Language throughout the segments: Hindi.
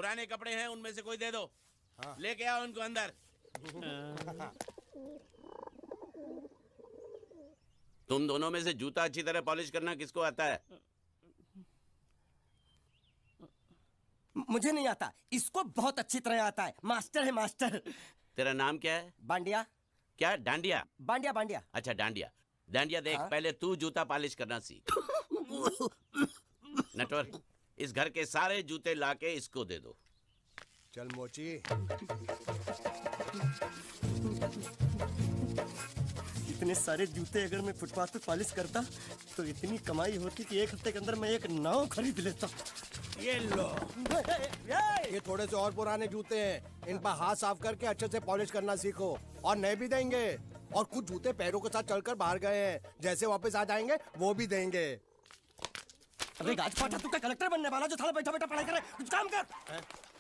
पुराने कपड़े हैं उनमें से कोई दे दो। हाँ। लेके आओ उनको अंदर। तुम दोनों में से जूता अच्छी तरह पॉलिश करना किसको आता है? मुझे नहीं आता, इसको बहुत अच्छी तरह आता है। मास्टर है मास्टर। तेरा नाम क्या है? बांडिया। क्या? डांडिया? बांडिया बांडिया। अच्छा डांडिया। डांडिया देख, हाँ? पहले तू जूता पॉलिश करना सीख। नटवर, इस घर के सारे जूते लाके इसको दे दो। चल मोची। इतने सारे जूते अगर मैं फुटपाथ पे पॉलिश करता तो इतनी कमाई होती कि एक हफ्ते के अंदर मैं एक नाव खरीद लेता। ये लो, ये थोड़े से और पुराने जूते हैं, इन पर हाथ साफ करके अच्छे से पॉलिश करना सीखो। और नए भी देंगे, और कुछ जूते पैरों के साथ चलकर बाहर गए हैं, जैसे वापस आ जाएंगे वो भी देंगे। अबे गाजपाटा, तू क्या कलेक्टर बनने वाला जो थाला बैठा बैठा पढ़ाई करे? कुछ काम कर।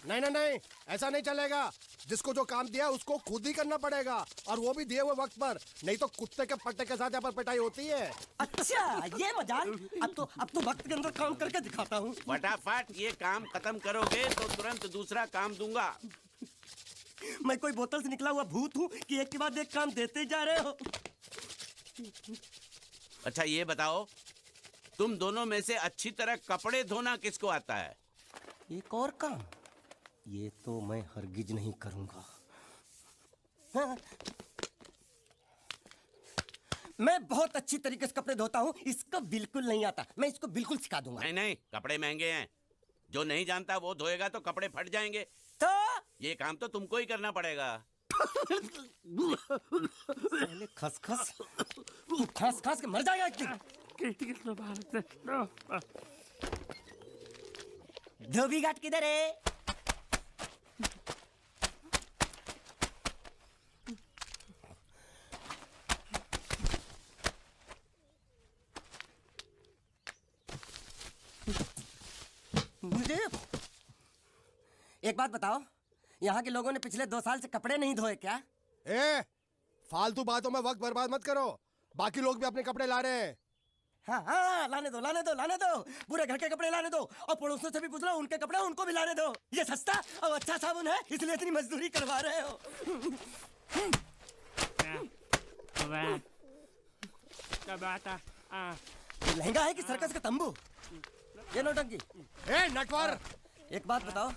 नहीं नहीं नहीं, ऐसा नहीं चलेगा। जिसको जो काम दिया उसको खुद ही करना पड़ेगा, और वो भी दिए हुए वक्त पर, नहीं तो कुत्ते के पट्टे के साथ यहाँ पर पिटाई होती है। अच्छा ये मजाक। अब तो वक्त के अंदर काम करके दिखाता हूँ। फटाफट ये काम खत्म करोगे तो तुरंत दूसरा काम दूंगा। मैं कोई बोतल से निकला हुआ भूत हूँ कि एक के बाद एक काम देते जा रहे हो? अच्छा ये बताओ, तुम दोनों में से अच्छी तरह कपड़े धोना किसको आता है? एक और काम, ये तो मैं हरगिज नहीं करूंगा। हाँ। मैं बहुत अच्छी तरीके से कपड़े धोता हूँ, इसको बिल्कुल नहीं आता। मैं इसको बिल्कुल सिखा दूंगा। नहीं नहीं, कपड़े महंगे हैं, जो नहीं जानता वो धोएगा तो कपड़े फट जाएंगे। तो ये काम तो तुमको ही करना पड़ेगा। पहले खसखस, तू खस खस के मर जाएगा एक दिन। धोबी घाट किधर है? मुझे एक बात बताओ, यहाँ के लोगों ने पिछले 2 साल से कपड़े नहीं धोए क्या? फालतू बातों में वक्त बर्बाद मत करो, बाकी लोग भी अपने कपड़े ला रहे हैं। हाँ हाँ, लाने दो लाने दो लाने दो। पूरे घर के कपड़े लाने दो, और पड़ोसियों से भी पूछ लो, उनके कपड़े उनको भी लाने दो। ये सस्ता और अच्छा साबुन है, इसलिए इतनी मजदूरी करवा रहे हो। ये लहंगा है कि सर्कस का तंबू? ये नौटंकी। नटवर, एक बात बताओ,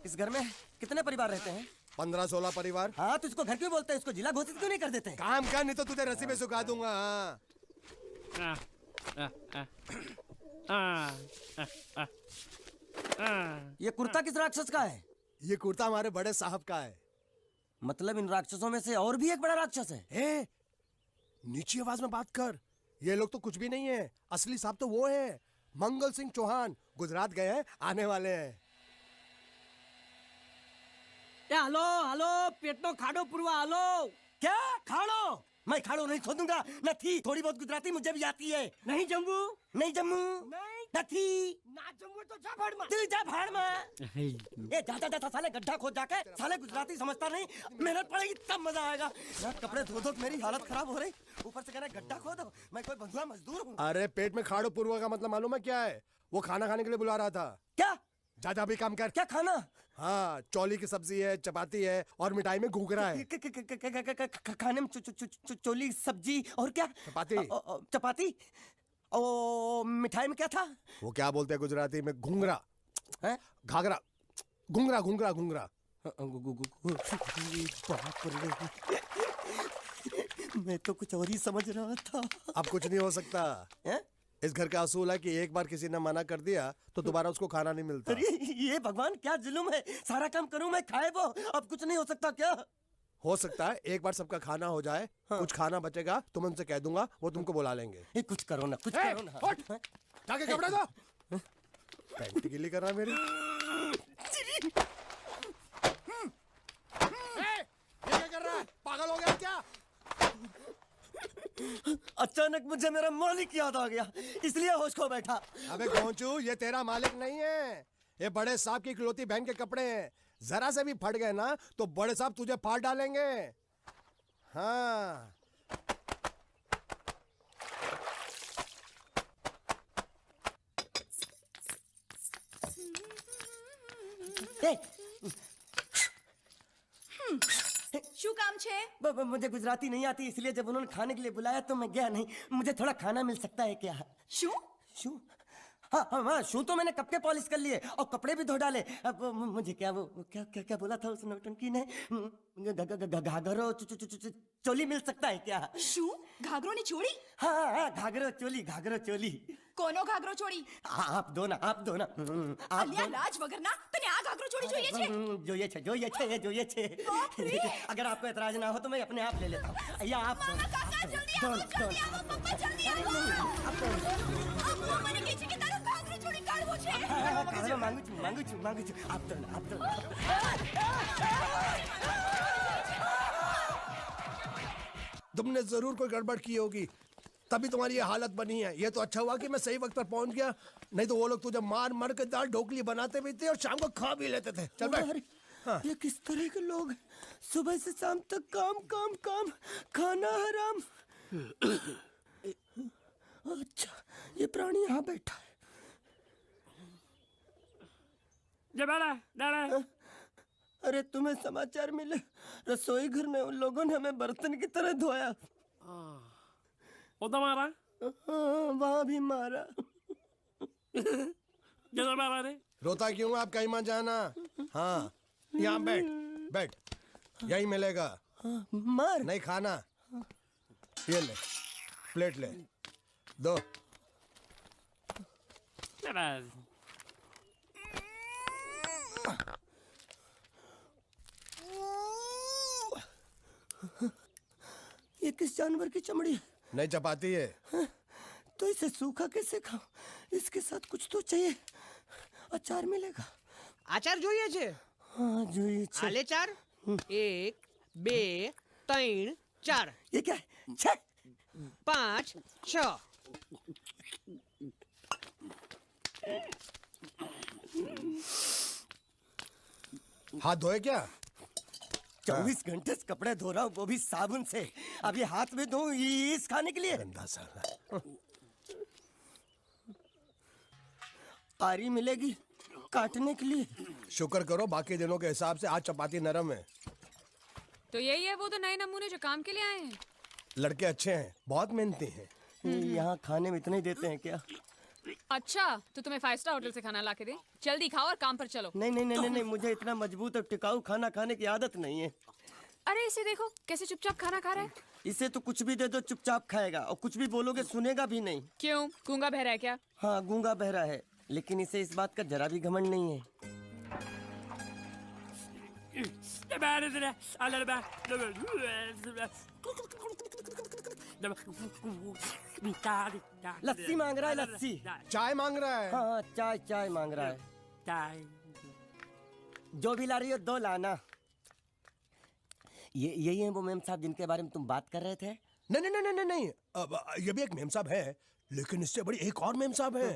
इस घर में कितने परिवार रहते हैं? 15-16 परिवार। हाँ, तो इसको घर क्यों बोलते हैं? इसको जिला घोषित क्यों नहीं कर देते? काम कर, नहीं तो तुझे रस्सी में सुखा दूंगा। ये कुर्ता किस राक्षस का है? ये कुर्ता हमारे बड़े साहब का है। मतलब इन राक्षसों में से और भी एक बड़ा राक्षस है? नीची आवाज में बात कर, ये लोग तो कुछ भी नहीं है। असली साहब तो वो है, मंगल सिंह चौहान। गुजरात गए हैं, आने वाले हैं। हेलो हेलो, पेटनो खाड़ो पुरवा। हेलो, क्या खाड़ो? मैं खाड़ो नहीं खोदूंगा। न थी, थोड़ी बहुत गुजराती मुझे भी आती है। नहीं जम्मू, नहीं जम्मू, नहीं थी ना जम्मू तो जा भाड़ में। तू जा भाड़ में। ए जा जा साले, गड्ढा खोद जाके। साले गुजराती समझता नहीं, मेहनत पड़ेगी तब मजा आएगा। यार कपड़े धो धो मेरी हालत खराब हो रही, ऊपर से कह रहे गड्ढा खोदो। मैं कोई बंधुआ मजदूर हूँ? अरे पेट में खाड़ो पुरवा का मतलब मालूम है क्या है? वो खाना खाने के लिए बुला रहा था। क्या? जा भी काम कर। क्या खाना? हाँ, चौली की सब्जी है, चपाती है, और मिठाई में घूघरा है। खाने में चोली सब्जी और क्या? चपाती। चपाती। ओ मिठाई में क्या था? वो क्या बोलते हैं गुजराती में? घूंघरा है? घाघरा, घूंघरा घूंघरा घूंघरा। बाप रे, मैं तो कुछ और ही समझ रहा था। अब कुछ नहीं हो सकता है? इस घर का असूल है कि एक बार किसी ने मना कर दिया तो दोबारा उसको खाना नहीं मिलता। अरे ये भगवान क्या जुल्म है, सारा काम करूं मैं, खाए वो। अब कुछ नहीं हो सकता क्या? हो सकता है एक बार सबका खाना हो जाए। हाँ। कुछ खाना बचेगा तो मैं उनसे कह दूंगा, वो तुमको बुला लेंगे। कुछ करो ना, कुछ करो ना। जाके कपड़े दो। पैंट गीली कर रहा मेरी। ये क्या कर रहा है? पागल हो गया क्या? अचानक मुझे मेरा मालिक याद आ गया, इसलिए होश खो बैठा। अबे घोंचू, ये तेरा मालिक नहीं है, ये बड़े साहब की इकलौती बहन के कपड़े हैं। जरा से भी फट गए ना तो बड़े साहब तुझे फाड़ डालेंगे। हाँ। શું કામ છે? मुझे गुजराती नहीं आती, इसलिए जब उन्होंने खाने के लिए बुलाया तो मैं गया नहीं। मुझे थोड़ा खाना मिल सकता है क्या? શું? शू? हाँ हाँ हाँ, शू तो मैंने कब के पॉलिश कर लिए और कपड़े भी धो डाले। अब मुझे क्या वो क्या क्या क्या बोला था उस नौटंकी ने? घाघरो चोली मिल सकता है क्या? શું? ઘાઘરોની ચોળી? हाँ हाँ हाँ, घाघरो चोली। કોનો ઘાઘરો ચોળી? आप दो ना आप दो ना। आप અલ્યા લાજ વગરના, તને આ ઘાઘરો ચોળી જોઈએ છે? જોઈએ છે। अगर आपको एतराज ना हो तो मैं अपने आप ले लेता हूँ। या आप दो ना, કાકા જલ્દી दो આવો, ना, दो જલ્દી ना। આવો, પપ્પા જલ્દી આવો. અમ્મા મને કહે છે કે તારો ઘાઘરો ચોળી કાઢવો છે. हाँ, मांगू छू। आप दो ना। तुमने जरूर कोई गड़बड़ की होगी, तभी तुम्हारी ये हालत बनी है। ये तो अच्छा हुआ कि मैं सही वक्त पर पहुंच गया, नहीं तो वो लोग तुझे मार के दाल ढोकली बनाते भी थे और शाम को खा भी लेते थे। चल बैठ। अरे, ये किस तरह के लोग हैं? सुबह से शाम तक काम, खाना हराम। अच्छा, ये प्राणी यहाँ बैठा है। अरे तुम्हें समाचार मिले? रसोई घर में उन लोगों ने हमें बर्तन की तरह धोया। मारा हाँ, वहाँ भी मारा। रोता क्यों है? आप कहीं मत जाना। हाँ, यहाँ बैठ, यही मिलेगा। मार नहीं खाना, ये ले, प्लेट ले, दो। ये किस जानवर की चमड़ी है? नहीं चपाती है। तो इसे सूखा कैसे खाऊं? इसके साथ कुछ तो चाहिए। अचार मिलेगा? આચાર જોઈએ છે? हाँ જોઈએ છે। હાલે ચાર 1 2 3 4 ये क्या है? छे! 5 6 हाथ धोए क्या? 24 घंटे से कपड़े धो रहा हूँ, वो भी साबुन से। अब ये हाथ में धो इस खाने के लिए? गंदा साला। आरी मिलेगी काटने के लिए? शुक्र करो बाकी दिनों के हिसाब से आज चपाती नरम है। तो यही है वो तो नए नमूने जो काम के लिए आए हैं। लड़के अच्छे हैं, बहुत मेहनती हैं। यहाँ खाने में इतना ही देते हैं क्या? अच्छा तो तुम्हें 5 स्टार होटल से खाना ला के दे, जल्दी खाओ और काम पर चलो। नहीं, मुझे इतना मजबूत और टिकाऊ खाना खाने की आदत नहीं है। अरे इसे देखो कैसे चुपचाप खाना खा रहा है। इसे तो कुछ भी दे दो चुपचाप खाएगा, और कुछ भी बोलोगे सुनेगा भी नहीं। क्यों, गूंगा बहरा है क्या? हाँ गूंगा बहरा है, लेकिन इसे इस बात का जरा भी घमंड नहीं है। लस्सी मांग रहा है, लस्सी। चाय मांग रहा है। हाँ चाय मांग रहा है। जो भी ला रही हो 2 लाना। यही है वो मेम साहब जिनके बारे में तुम बात कर रहे थे? नहीं। अब ये भी एक मेम साहब है, लेकिन इससे बड़ी एक और मेम साहब है,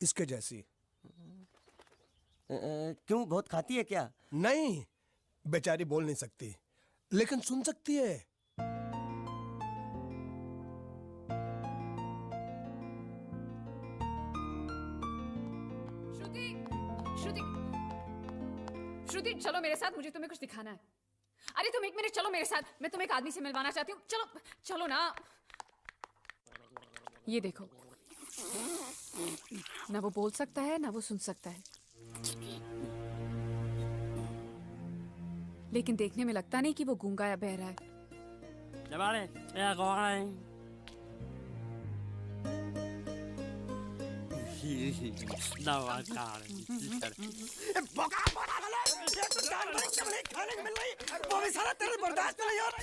इसके जैसी। क्यों, बहुत खाती है क्या? नहीं, बेचारी बोल नहीं सकती, लेकिन सुन सकती है। श्रुति चलो मेरे साथ, मुझे तुम्हें कुछ दिखाना है। अरे तुम 1 मिनट चलो मेरे साथ, मैं तुम्हें एक आदमी से मिलवाना चाहती हूँ। चलो ना। ये देखो, ना वो बोल सकता है ना वो सुन सकता है, लेकिन देखने में लगता नहीं कि वो गूंगा या बहरा है। खाने को मिल रही, वो भी सारा तेरे बर्दाश्त नहीं हो रहा।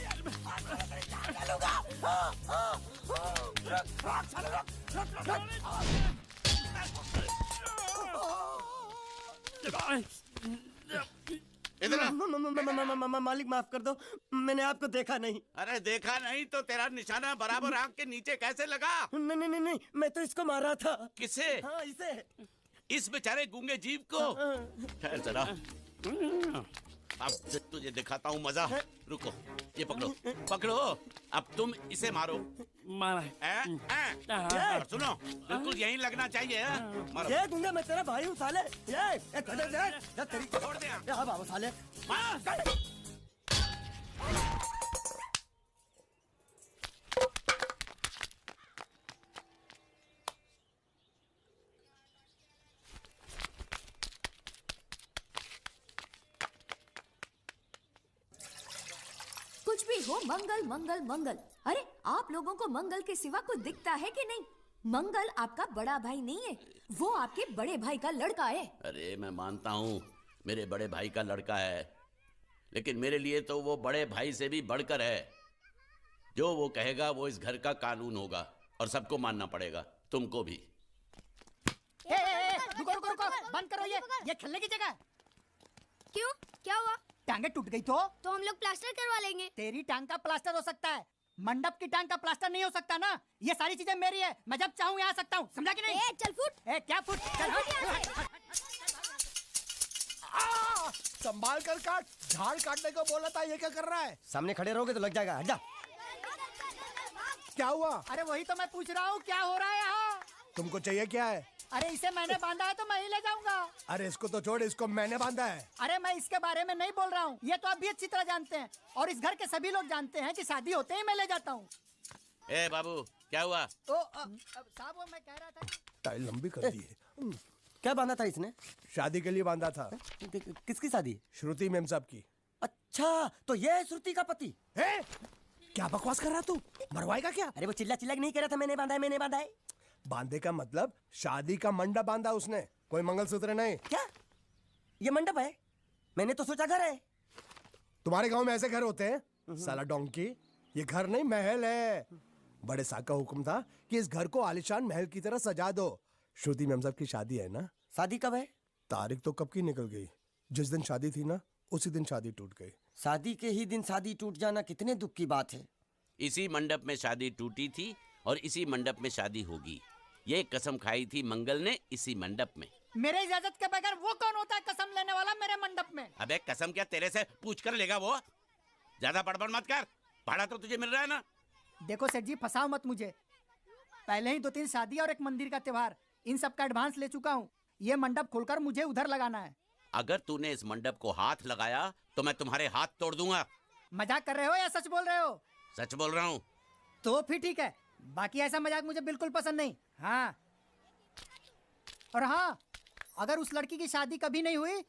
मालिक माफ कर दो, मैंने आपको देखा नहीं। अरे देखा नहीं तो तेरा निशाना बराबर आंख के नीचे कैसे लगा? नहीं, मैं तो इसको मारा था। किसे? हाँ इसे। इस बेचारे गूंगे जीव को? ठहर जरा। अब तुझे दिखाता हूँ मजा। रुको, ये पकड़ो पकड़ो, अब तुम इसे मारो। मारा सुनो, बिल्कुल यहीं लगना चाहिए। मारो। ये दूंगा मैं तेरा भाई हूँ साले। ये तेरी छोड़ दे। हाँ बाबू साले। कुछ भी हो, मंगल मंगल मंगल। अरे आप लोगों को मंगल के सिवा कुछ दिखता है कि नहीं? मंगल आपका बड़ा भाई नहीं है, वो आपके बड़े भाई का लड़का है। अरे मैं मानता हूँ मेरे बड़े भाई का लड़का है, लेकिन मेरे लिए तो वो बड़े भाई से भी बढ़कर है। जो वो कहेगा वो इस घर का कानून होगा और सबको मानना पड़ेगा, तुमको भी। रुको रुको रुको, बंद करो ये खेलने की जगह। क्यों, क्या हुआ? टांगे टूट गई तो हम लोग प्लास्टर करवा लेंगे। तेरी टांग का प्लास्टर हो सकता है, मंडप की टांग का प्लास्टर नहीं हो सकता ना। ये सारी चीजें मेरी है, मैं जब चाहूँ यहाँ आ सकता हूँ, समझा कि नहीं? चल फुट। क्या फुट? चल संभाल कर काट, झाड़ काटने को बोला था, ये क्या कर रहा है? सामने खड़े रहोगे तो लग जाएगा, हट जा। क्या हुआ? अरे वही तो मैं पूछ रहा हूँ, क्या हो रहा है यहाँ? तुमको चाहिए क्या है? अरे इसे मैंने बांधा है तो मैं ही ले जाऊंगा। अरे इसको तो छोड़, इसको मैंने बांधा है। अरे मैं इसके बारे में नहीं बोल रहा हूँ, ये तो आप भी अच्छी तरह जानते हैं और इस घर के सभी लोग जानते हैं कि शादी होते ही मैं ले जाता हूँ। ए बाबू, क्या हुआ? साहब वो मैं कह रहा था। टाइल लंबी कर दी है। क्या बांधा था इसने? शादी के लिए बांधा था। किसकी शादी? श्रुति मेम साहब की। अच्छा, तो ये है श्रुति का पति? क्या बकवास कर रहा तू? मरवाएगा क्या? अरे वो चिल्ला चिल्ला के नहीं कह रहा था मैंने बांधा है, मैंने बांधा है। बांधे का मतलब शादी का मंडप बांधा उसने, कोई मंगलसूत्र नहीं। क्या ये मंडप है? मैंने तो सोचा घर है। तुम्हारे गांव में ऐसे घर होते हैं साला डोंकी? ये घर नहीं, महल है। बड़े साहब का हुक्म था कि इस घर को आलीशान महल की तरह सजा दो। श्रुति मेम साहब की शादी है ना? शादी कब है? तारीख तो कब की निकल गई। जिस दिन शादी थी ना, उसी दिन शादी टूट गई। शादी के ही दिन शादी टूट जाना कितने दुख की बात है। इसी मंडप में शादी टूटी थी और इसी मंडप में शादी होगी। ये कसम खाई थी मंगल ने इसी मंडप में। मेरे इजाजत के बगैर वो कौन होता है कसम लेने वाला मेरे मंडप में? अबे कसम क्या तेरे से पूछ कर लेगा वो? ज्यादा बड़बड़ मत कर, भाड़ा तो तुझे मिल रहा है ना। देखो सेठ जी, फंसाओ मत मुझे। पहले ही 2-3 शादी और एक मंदिर का त्योहार, इन सब का एडवांस ले चुका हूँ। ये मंडप खोलकर मुझे उधर लगाना है। अगर तूने इस मंडप को हाथ लगाया तो मैं तुम्हारे हाथ तोड़ दूंगा। मजाक कर रहे हो या सच बोल रहे हो? सच बोल रहा हूँ। तो फिर ठीक है, बाकी ऐसा मजाक मुझे बिल्कुल पसंद नहीं। हाँ, और हाँ, अगर उस लड़की की शादी कभी नहीं हुई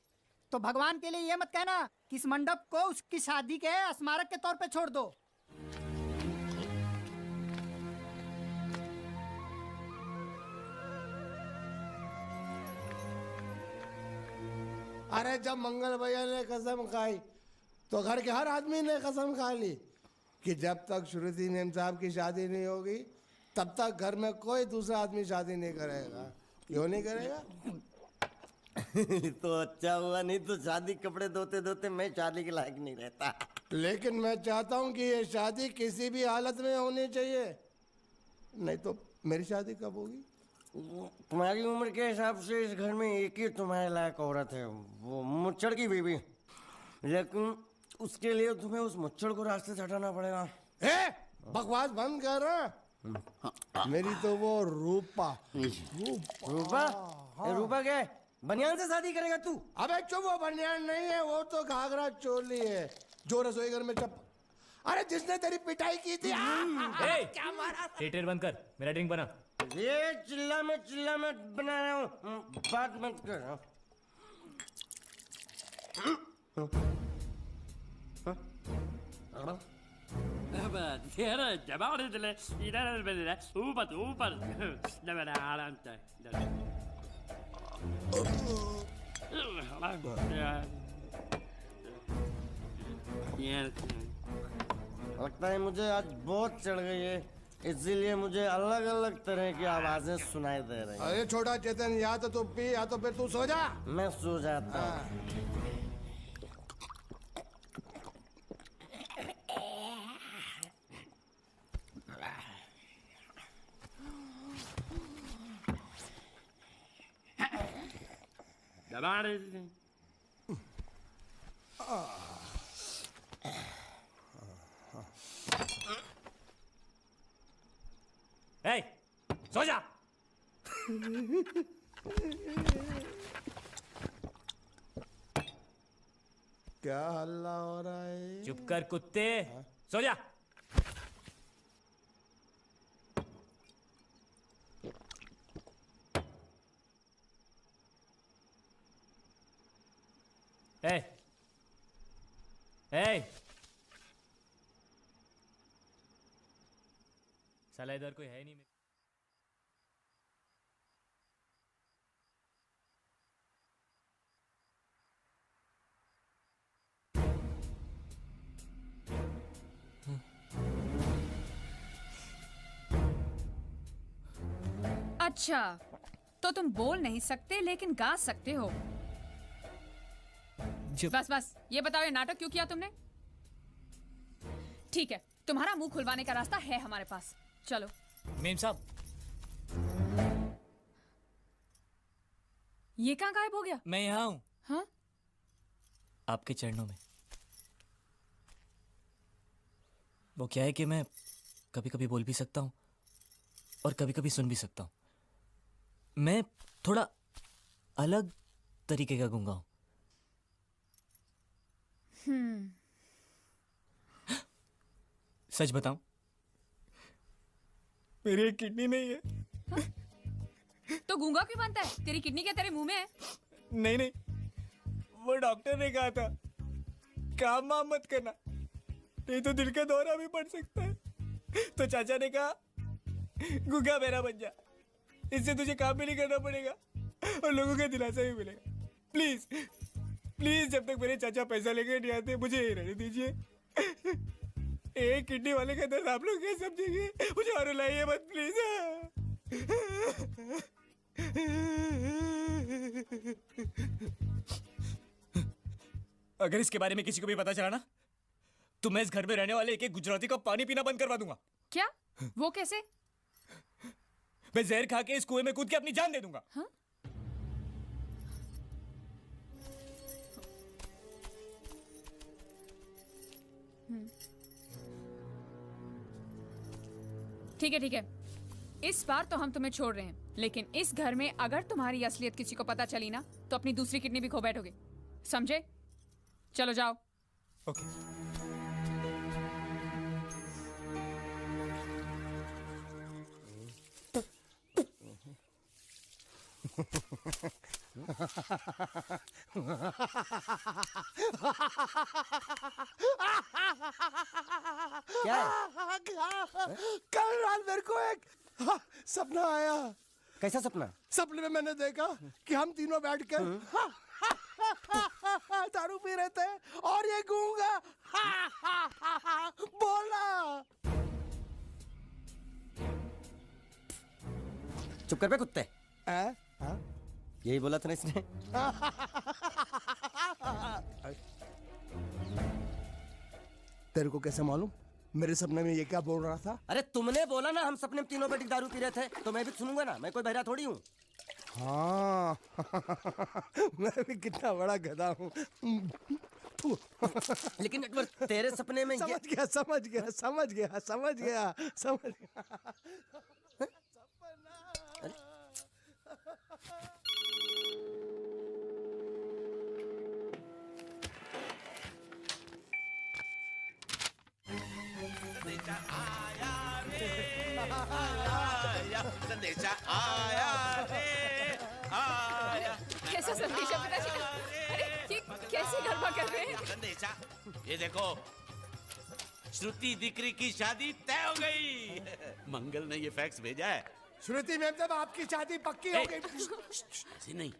तो भगवान के लिए ये मत कहना कि इस मंडप को उसकी शादी के स्मारक के तौर पे छोड़ दो। अरे जब मंगल भैया ने कसम खाई तो घर के हर आदमी ने कसम खा ली कि जब तक श्रुति मेम साहब की शादी नहीं होगी तब तक घर में कोई दूसरा आदमी शादी नहीं करेगा। क्यों नहीं करेगा? तो अच्छा हुआ, नहीं तो शादी कपड़े धोते धोते मैं शादी के लायक नहीं रहता। लेकिन मैं चाहता हूँ कि ये शादी किसी भी हालत में होनी चाहिए, नहीं तो मेरी शादी कब होगी? तुम्हारी उम्र के हिसाब से इस घर में एक ही तुम्हारे लायक औरत है, वो मुच्छड़ की बीवी। लेकिन उसके लिए तुम्हें उस मुच्छड़ को रास्ते से हटाना पड़ेगा। बकवास बंद कर। मेरी तो वो रूपा। रूपा? रूपा क्या है? बनियान से शादी करेगा तू? अबे चुप, वो बनियान नहीं है, वो तो घाघरा चोली है जो रसोई घर में अरे जिसने तेरी पिटाई की थी। क्या मारा? थिएटर बंद कर, मेरा ड्रिंक बना। ये चिल्ला में बना रहा हूँ, बात मत कर। लगता है मुझे आज बहुत चढ़ गई है, इसीलिए मुझे अलग अलग तरह की आवाजें सुनाई दे रही हैं। अरे छोटा चेतन, या तो तू पी या तो फिर तू सो जा। मैं सो जाता हूँ। ए, सो जा। क्या हल्ला हो रहा है? चुप कर कुत्ते, सो जा। ए, ए, साला इधर कोई है नहीं। अच्छा, तो तुम बोल नहीं सकते लेकिन गा सकते हो। बस बस, ये बताओ ये नाटक क्यों किया तुमने? ठीक है, तुम्हारा मुंह खुलवाने का रास्ता है हमारे पास। चलो। मेम साहब, ये कहाँ गायब हो गया? मैं यहाँ हूँ। हाँ? आपके चरणों में। वो क्या है कि मैं कभी कभी बोल भी सकता हूँ और कभी कभी सुन भी सकता हूँ। मैं थोड़ा अलग तरीके का गूंगा हूँ। सच बताऊं, मेरी एक किडनी नहीं है। तो गूंगा क्यों बनता है? तेरी किडनी क्या तेरे मुंह में है? नहीं नहीं, वो डॉक्टर ने कहा था काम वाम मत करना, नहीं तो दिल का दौरा भी पड़ सकता है। तो चाचा ने कहा गूंगा मेरा बन जा, इससे तुझे काम भी नहीं करना पड़ेगा और लोगों का दिलासा भी मिलेगा। प्लीज प्लीज, जब तक मेरे चाचा पैसा लेके नहीं आते मुझे यही रहने दीजिए। एक किडनी वाले का दर्द आप लोग क्या समझेंगे? मुझे और रुलाइए मत प्लीज। अगर इसके बारे में किसी को भी पता चला ना, तो मैं इस घर में रहने वाले एक एक गुजराती का पानी पीना बंद करवा दूंगा। क्या? वो कैसे? मैं जहर खा के इस कुएं में कूद के अपनी जान दे दूंगा। हाँ? ठीक है ठीक है, इस बार तो हम तुम्हें छोड़ रहे हैं, लेकिन इस घर में अगर तुम्हारी असलियत किसी को पता चली ना, तो अपनी दूसरी किडनी भी खो बैठोगे, समझे? चलो जाओ। ओके। क्या है? कल रात मेरे को एक सपना आया। कैसा सपना? सपने में मैंने देखा कि हम तीनों बैठ कर दारू पी रहे थे और ये गूंगा बोला। चुप कर बे कुत्ते। यही बोला था ना इसने। तेरे को कैसे मालूम मेरे सपने में ये क्या बोल रहा था? अरे तुमने बोला ना हम सपने में तीनों बैठ के दारू पी रहे थे, तो मैं भी सुनूंगा ना, मैं कोई बहरा थोड़ी हूँ। हाँ मैं भी कितना बड़ा गधा हूँ। लेकिन नटवर, तेरे सपने में समझ गया समझ गया समझ गया समझ गया समझ गया। संदेशा आया रे आया। कैसा संदेश है पिताजी? अरे ये कैसी गड़बड़ कर रहे हैं? संदेशा, ये देखो, श्रुति दिकरी की शादी तय हो गई। मंगल ने ये फैक्स भेजा है। श्रुति मैम, जब आपकी शादी पक्की हो गई। ऐसे नहीं,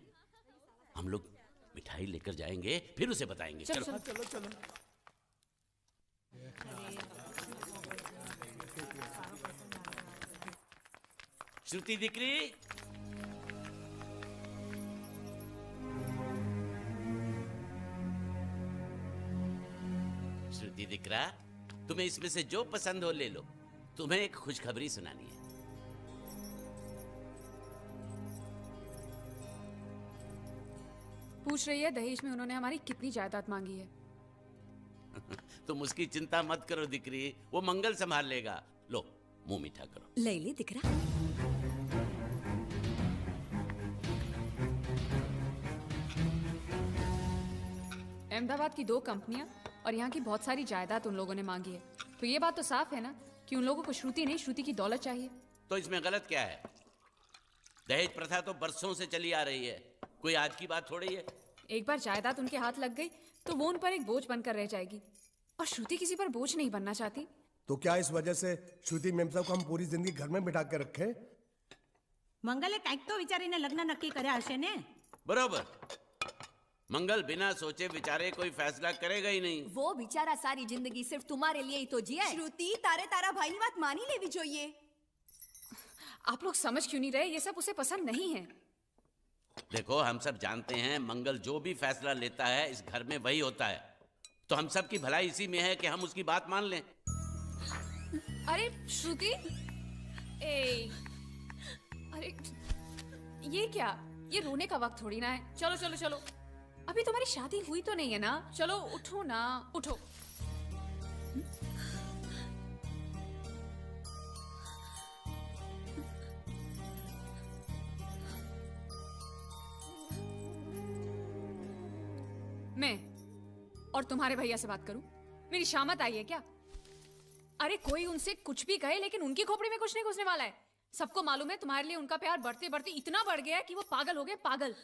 हम लोग मिठाई लेकर जाएंगे फिर उसे बताएंगे। चलो चलो चलो चलो। श्रुति दिकरी, श्रुति दिकरा, तुम्हें इसमें से जो पसंद हो ले लो। तुम्हें एक खुशखबरी सुनानी है। पूछ रही है दहेज में उन्होंने हमारी कितनी जायदाद मांगी है। तुम उसकी चिंता मत करो दिकरी, वो मंगल संभाल लेगा। लो मुंह मीठा करो। ले ले दिख रहा। अहमदाबाद की 2 कंपनियां और यहाँ की बहुत सारी जायदाद उन लोगों ने मांगी है, तो ये बात तो साफ है ना कि उन लोगों को श्रुति नहीं, श्रुति की दौलत चाहिए। तो इसमें गलत क्या है? दहेज प्रथा तो बरसों से चली आ रही है, कोई आज की बात थोड़ी है। एक बार जायदाद उनके हाथ लग गई तो वो उन पर एक बोझ बनकर रह जाएगी, और श्रुति किसी पर बोझ नहीं बनना चाहती। तो क्या इस वजह से श्रुति मेम साहब को हम पूरी जिंदगी घर में बिठा के रखे? મંગલે કંઈક તો વિચારીને લગ્ન નક્કી કર્યા હશે ને? बरोबर, मंगल बिना सोचे विचारे कोई फैसला करेगा ही नहीं। वो बेचारा सारी जिंदगी सिर्फ तुम्हारे लिए ही तो जिया है। श्रुति तारे तारा भाई ની વાત માની લેવી જોઈએ। आप लोग समझ क्यों नहीं रहे? ये सब उसे पसंद नहीं है। देखो हम सब जानते हैं मंगल जो भी फैसला लेता है इस घर में वही होता है, तो हम सब की भलाई इसी में है कि हम उसकी बात मान लें। अरे श्रुति, अरे ये क्या? ये रोने का वक्त थोड़ी ना है। चलो चलो चलो, अभी तुम्हारी शादी हुई तो नहीं है ना? चलो उठो ना, उठो। मैं और तुम्हारे भैया से बात करूं? मेरी शामत आई है क्या? अरे कोई उनसे कुछ भी कहे, लेकिन उनकी खोपड़ी में कुछ नहीं घुसने वाला है। सबको मालूम है तुम्हारे लिए उनका प्यार बढ़ते बढ़ते इतना बढ़ गया है कि वो पागल हो गए, पागल।